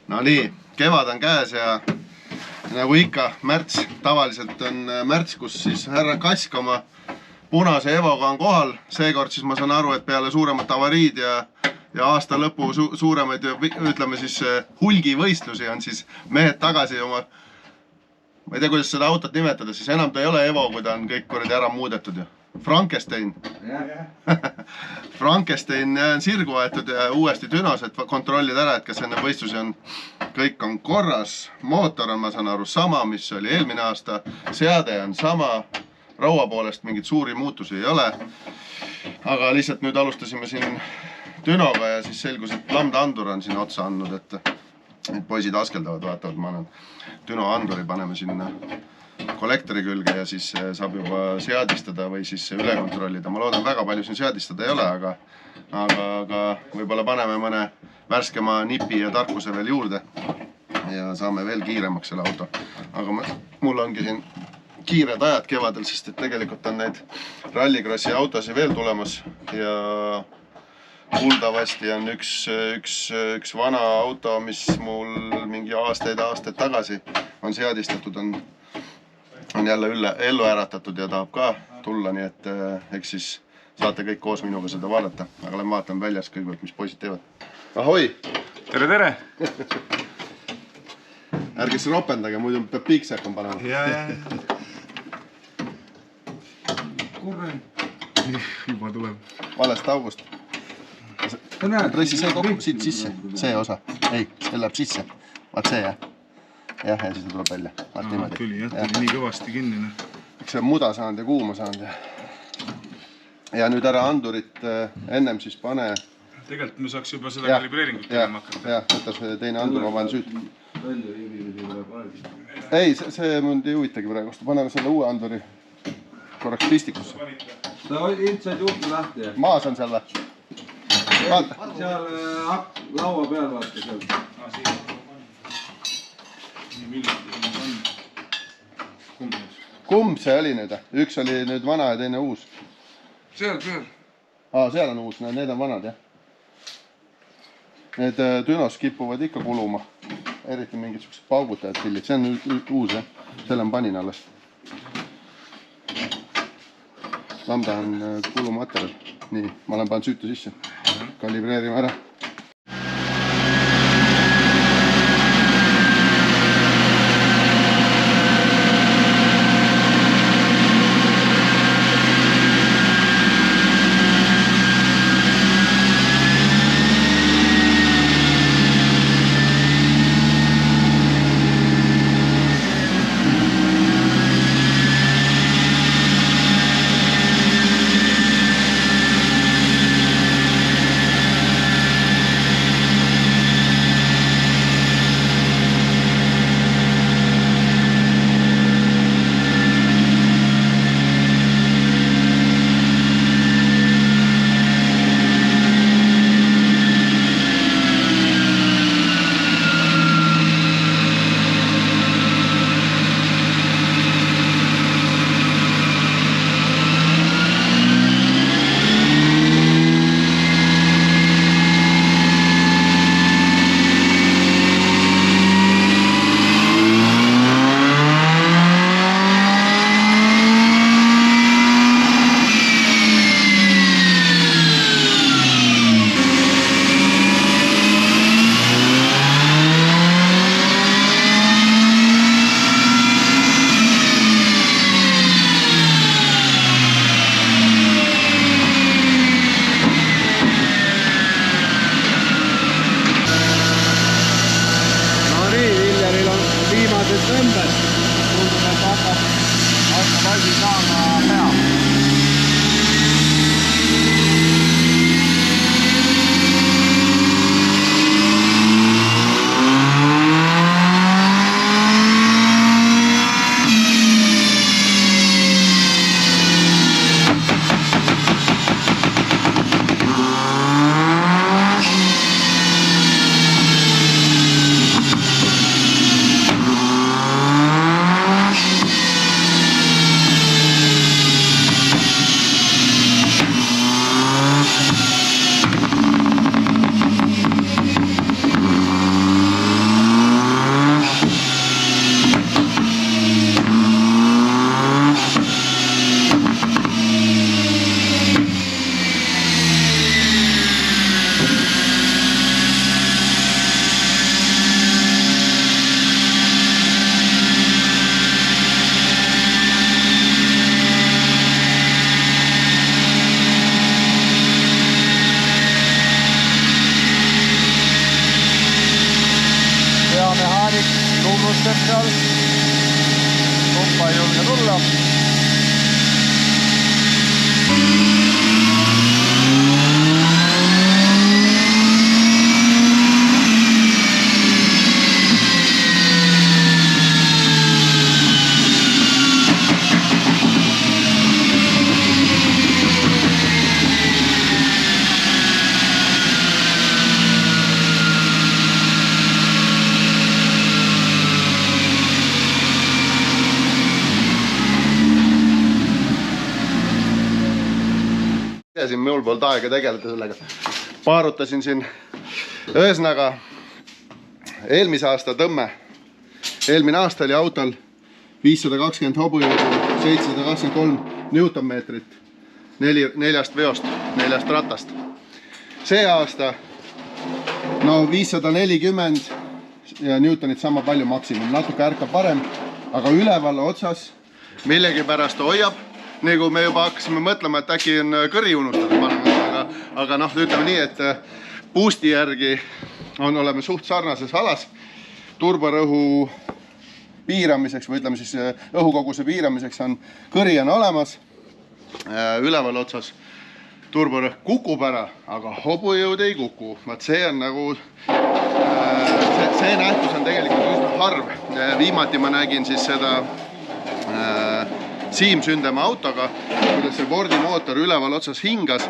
No nii, kevad on käes ja nagu ikka, märts, tavaliselt on märts, kus siis härra Kask oma punase Evoga on kohal. Seekord siis ma saan aru, et peale suuremat avariid ja aasta lõpu suuremaid, ütleme siis hulgivõistlusi on siis mehed tagasi oma, ma ei tea, kuidas seda autot nimetada, siis enam ta ei ole Evo, kui ta on kõik kordi ära muudetud ju. Frankenstein. Frankenstein on sirgu aetud ja uuesti dünos, et kontrollida ära, et kas enne võistlusi on, kõik on korras. Mootor on, ma saan aru, sama, mis oli eelmine aasta. Seade on sama. Raua poolest mingit suuri muutusi ei ole. Aga lihtsalt nüüd alustasime siin dünoga ja siis selgus, et lambda andur on siin otsa andnud, et poisid askeldavad, vaatavad, ma annan düno anduri, paneme sinna kollektori külge ja siis saab juba seadistada või siis üle kontrollida. Ma loodan, väga palju siin seadistada ei ole, aga võib-olla paneme mõne värskema nipi ja tarkuse veel juurde ja saame veel kiiremaks selle auto. Aga mul ongi siin kiired ajad kevadel, sest et tegelikult on neid rallikrossi autosi veel tulemas ja kuuldavasti on üks vana auto, mis mul mingi aastaid tagasi on seadistatud, on jälle ellu äratatud ja tahab ka tulla, nii et eks siis saate kõik koos minuga seda vaadata. Aga lähen vaatan väljas kõigepealt, mis poisid teevad. Ahoi! Tere, tere! Ärge siis ropendage, muidu peab piiksekon panema. Ja. Korren. Juba tuleb. Valest august. Pressi see kokku, siit sisse. See osa. Ei, see läheb sisse. Vaat see jah. Jah, ja siis ta tuleb välja. Tuli nii kõvasti kinni. Eks see on muda saanud ja kuuma saanud. Ja nüüd ära andurit ennem siis pane. Tegelikult me saaks juba seda kalibreeringut tegema hakata. Jah, võtta see teine andur, ma panen süüt. Ei, see mind ei huvitagi praegu. Paneme selle uue anduri korraks pistikusse. Ta ilmselt juhtu lahti. Maas on seal või? Seal laua peal vaata seal. Kumb see oli nüüd? Üks oli nüüd vana ja teine uus. Seal. Seal on uus, need on vanad jah. Need dünos kipuvad ikka kuluma. Eriti mingid siuksed paugutajad pillid. See on uus jah. Selle on panin alles. Lambda on kulumaterjal. Nii, ma olen pannud süütu sisse. Kalibreerime ära. hirmusteb seal. Koppa ei julge tulla. Siin mul polnud aega tegeleda sellega. Paarutasin siin ühesõnaga eelmise aasta tõmme. Eelmine aasta oli autol 520 hobujõudu, 723 newtonmeetrit neljast veost, neljast ratast. See aasta 540 ja newtonit sama palju maksimum, natuke ärkab parem, aga üleval otsas millegipärast hoiab. Nagu me juba hakkasime mõtlema, et äkki on kõri unustada panema, aga ütleme nii, et boosti järgi oleme suht sarnases alas. Turborõhu piiramiseks või ütleme siis õhukoguse piiramiseks on kõri on olemas. Üleval otsas turborõhk kukub ära, aga hobujõud ei kuku. See on nagu, see nähtus on tegelikult üsna harv. Viimati ma nägin siis seda Siim Sündema autoga, kuidas see Fordi mootor üleval otsas hingas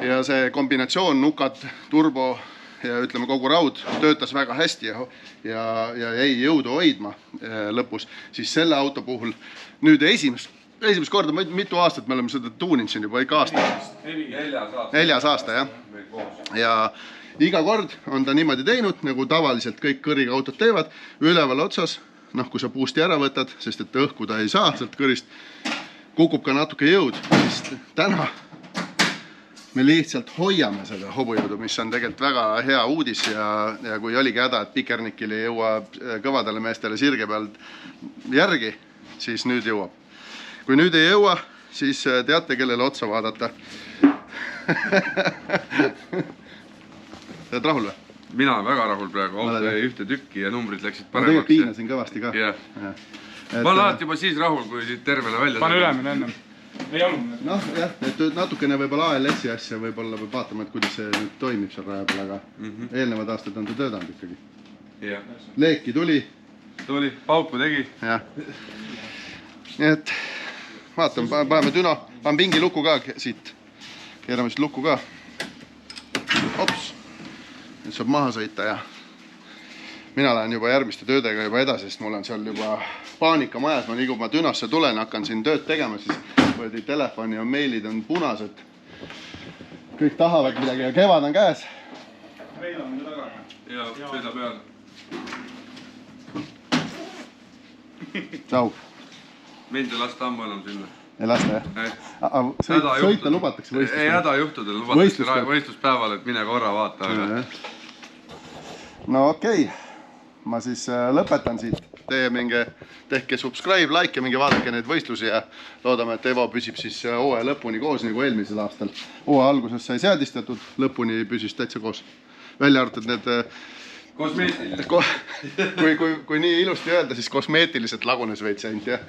ja see kombinatsioon nukad, turbo ja ütleme kogu raud töötas väga hästi ja jäi jõudu hoidma lõpus. Siis selle auto puhul nüüd esimest korda, mitu aastat me oleme seda tuuninud siin juba, ikka aasta? 4 aasta, jah. Ja iga kord on ta niimoodi teinud, nagu tavaliselt kõik kõriga autod teevad, üleval otsas. Kui sa boosti ära võtad, sest et õhku ta ei saa sealt kõrist, kukub ka natuke jõud. Täna me lihtsalt hoiame seda hobujõudu, mis on tegelikult väga hea uudis ja kui oligi häda, et Pikernikil ei jõua kõvadele meestele sirge peal järgi, siis nüüd jõuab. Kui nüüd ei jõua, siis teate, kellele otsa vaadata. Tead rahul või? Mina olen väga rahul praegu, auto jäi ühte tükki ja numbrid läksid paremaks. Ma tegelikult piinasin kõvasti ka. Ma olen alati juba siis rahul, kui siit tervele välja. Pane ülemine ennem. Ei olnud. Jah, et natukene võib-olla ALS-i asja võib-olla peab vaatama, et kuidas see nüüd toimib seal raja peal, aga eelnevad aastad on ta töötanud ikkagi. Leeki tuli. Tuli, pauku tegi. Jah. Nii et vaatame, paneme düno, panen pingi luku ka siit. Keerame siit luku ka. Ops. Nüüd saab maha sõita ja mina lähen juba järgmiste töödega juba edasi, sest mul on seal juba paanika majas. Ma nii kui ma dünosse tulen, hakkan siin tööd tegema, siis võeti telefoni ja meilid on punased. Kõik tahavad midagi ja kevad on käes. Meil on mida taga. Ja, sõida peale. Tšau. Mind ei lasta ammu enam sinna. Ei lasta, jah? Sõita lubatakse võistlustel? Ei, häda juhtudel lubatakse võistluspäeval, et mine korra vaata. No okei. Ma siis lõpetan siit. Tehke subscribe, like ja minge vaadake neid võistlusi ja loodame, et Evo püsib siis hooaja lõpuni koos nagu eelmisel aastal. Hooaja alguses sai seadistatud, lõpuni püsis täitsa koos. Välja arvatud need kosmeetilised. Kui nii ilusti öelda, siis kosmeetiliselt lagunes veits ainult, jah.